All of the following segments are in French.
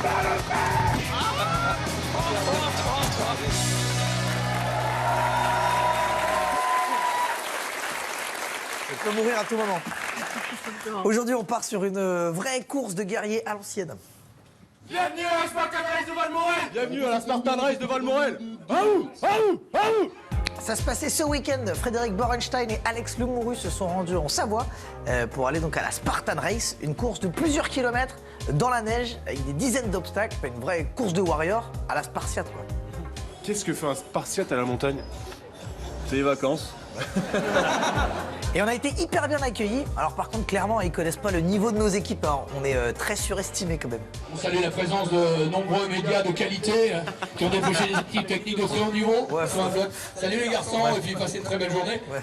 Je peux mourir à tout moment. Aujourd'hui, on part sur une vraie course de guerriers à l'ancienne. Bienvenue à la Spartan Race de Valmorel. Bienvenue à la Spartan Race de Valmorel. Aouh, aouh, aouh. Ça se passait ce week-end. Frédéric Borenstein et Alex Lemouru se sont rendus en Savoie pour aller donc à la Spartan Race, une course de plusieurs kilomètres dans la neige avec des dizaines d'obstacles, une vraie course de warrior à la Spartiate, quoi. Qu'est-ce que fait un Spartiate à la montagne? C'est les vacances. Et on a été hyper bien accueillis. Alors par contre, clairement, ils connaissent pas le niveau de nos équipes, hein. On est très surestimés quand même. On salue la présence de nombreux médias de qualité qui ont débouché des équipes techniques de très haut niveau. Ouais, salut les garçons, et puis passez une très belle journée. Ouais.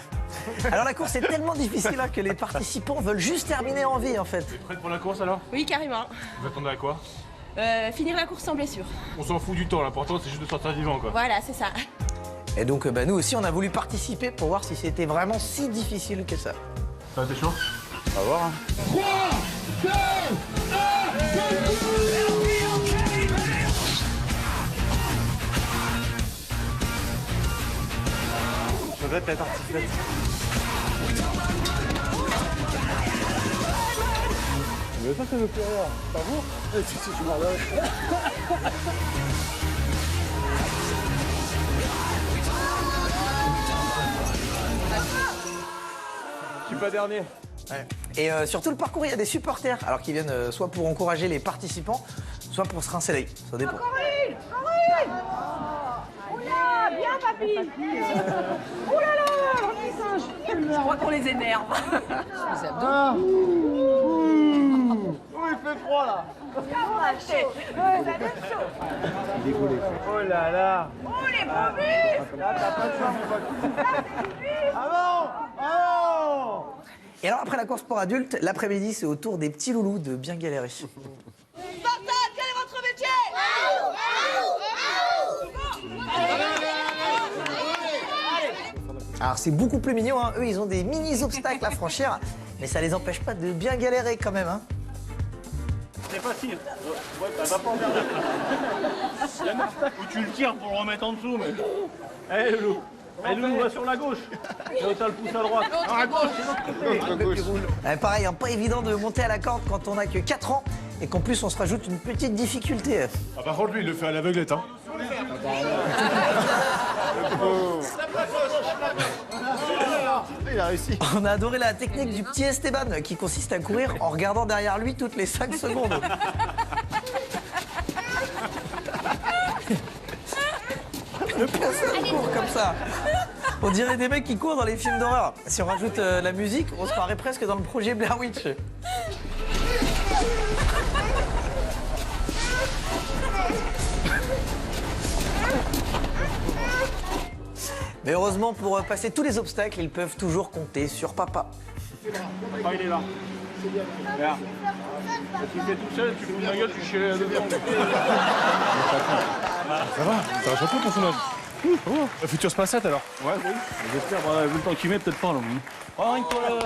Alors la course est tellement difficile hein, que les participants veulent juste terminer en vie en fait. Vous êtes prête pour la course alors? Oui, carrément. Vous attendez à quoi? Finir la course sans blessure. On s'en fout du temps, l'important c'est juste de sortir vivant quoi. Voilà, c'est ça. Et donc nous aussi on a voulu participer pour voir si c'était vraiment si difficile que ça. Ça t'es chaud? On va voir hein. 3, 2, 1, Je regrette la tartiflette. Mais ça me fait rire. Pas vous? Si, je m'en vais. Je suis pas dernier. Ouais. Et sur tout le parcours, il y a des supporters, alors qui viennent soit pour encourager les participants, soit pour se rincer l'œil. Ça dépend. Corinne, Corinne. Oula, bien papy. Ouh là là, on est singe. Je crois qu'on les énerve. Oh, il fait froid là. Ça donne chaud. Oh là là. Oh les beaux muscles. Là, t'as pas de choix, mon pote. Ah non. Ah non. Et alors après la course pour adultes, l'après-midi, c'est au tour des petits loulous de bien galérer. Spartan, quel est votre métier? Alors c'est beaucoup plus mignon, hein. Eux ils ont des mini-obstacles à franchir, mais ça les empêche pas de bien galérer quand même. Hein. C'est facile. Ouais, ça va pas emmerder. Il y a un obstacle où tu le tires pour le remettre en dessous, mais. Allez, le loup. Allez, le loup, va sur la gauche. Et t'as le pouce à droite. Non, à gauche, c'est l'autre côté. Pareil, hein, pas évident de monter à la corde quand on a que 4 ans et qu'en plus on se rajoute une petite difficulté. Ah, par contre, lui, il le fait à l'aveuglette, hein. Il a réussi. On a adoré la technique du petit Esteban qui consiste à courir en regardant derrière lui toutes les 5 secondes. Le personne court comme ça. On dirait des mecs qui courent dans les films d'horreur. Si on rajoute la musique, on se croirait presque dans le projet Blair Witch. Mais heureusement, pour passer tous les obstacles, ils peuvent toujours compter sur papa. Ah, il est là. Regarde. Si t'es tout seul, tu fous la gueule, tu chiales dedans. Ça va? Ça va pas ton personnage? La future Spassat alors? Ouais, oui. J'espère, vu le temps qu'il met, peut-être pas là. Oh, rien que toi là.